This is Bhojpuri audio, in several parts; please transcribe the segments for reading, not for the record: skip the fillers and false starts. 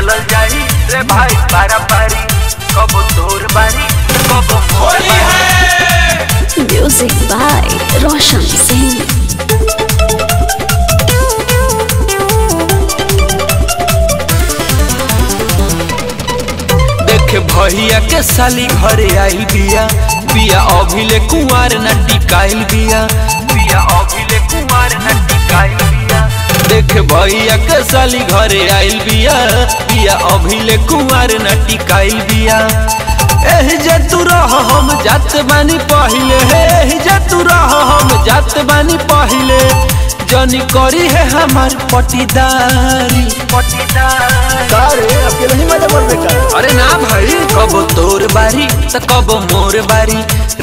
डालल जाई रे भाई पारा पारी कबो तोर बारी कबो होली है। Music by Roshan Singh. देख भैया के साली घरे आई बिया बिया अभिले कुंवार न टिकाइल बिया बिया अभिले कुंवार न टिकाइल बिया। देख भैया के साली घरे आइल बिया बिया अभिले कुंवार न टिकाइल बिया। एही जे तू रह हम जात बानी पहिले एही जे तू रह हम जात बानी पहिले जनी करी है हमार पटीदारी सारे अकेले ही मजा कर बेटा। अरे ना भाई कब तोर बारी तो कब मोर बारी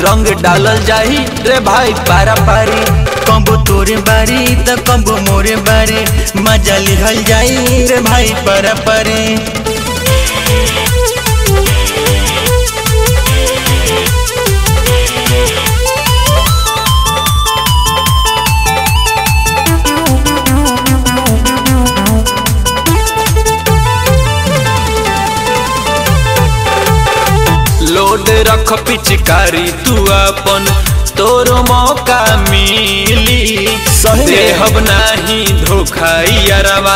रंग डालल जाही रे भाई पारा पारी कब तोरे बारी तो कब मोरे बारी मजा लिहल जाई रे भाई पारा पारी। लोड रख पिचकारी तू अपन तोरो मौका मिली देहब नाही धोखा यारवा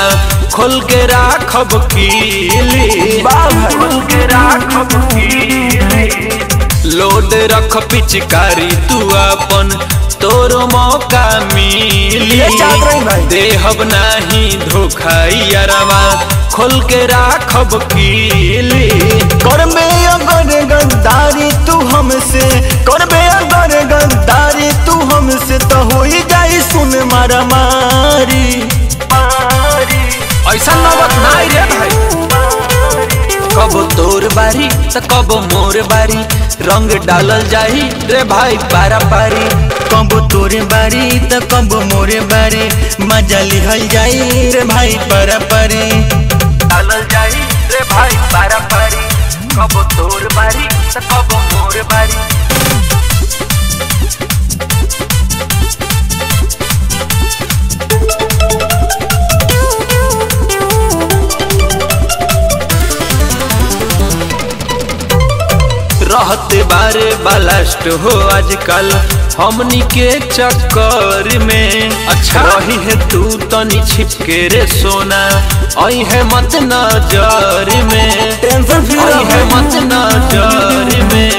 खोल के राखब कीली खोल के राखब कीली। लोड रख पिचकारी तू अपन तोरो मौका मिली देहब नाही धोखा यारवा खोल के राखब कीली। करबे अगर गद्दारी तू हमसे करबे अगर गद्दारी तू हमसे तो हो ही जाई सुन मारा मारी ऐसा नौबत नहीं रे भाई कब तोर बारी तो कब मोर बारी रंग डालल जाही रे भाई पारा पारी कब तोरे बारी तो कब मोरे बारी मजा लिहल जाई रे भाई पारा पारी डालल जाही रे भाई पारा पारी कब तोर बारी तो कब मोर बारी। रहते बारे बालास्ट हो आजकल हमनी के चक्कर में अच्छा रही है तू तनी छिपके रे सोना आई है मत नजर में टेंशन फ्री आई है मत नजर में।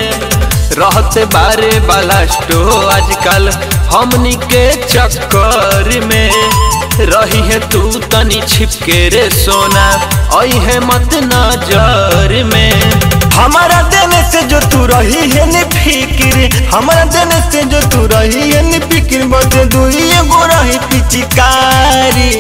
रहते बारे बालास्ट हो आजकल हमनी के चक्कर में रही है तू तनी छिपके रे सोना आई है मत नजर में। हमारा देने से जो तू रही है नि फिक्र हमारा देने से जो तू रही है नि फिक्र बस दुई गो रही पिचकारी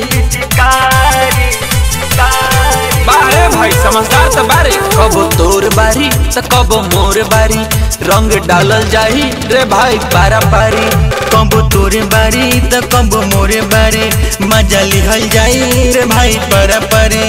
बारे भाई समझदार तो बारे कब तोर बारी तो कब मोर बारी रंग डालल जाही रे भाई पारा पारी कब तोरे बारी तो कब मोरे बारी मजा लिहल जाई रे भाई पारा पारी।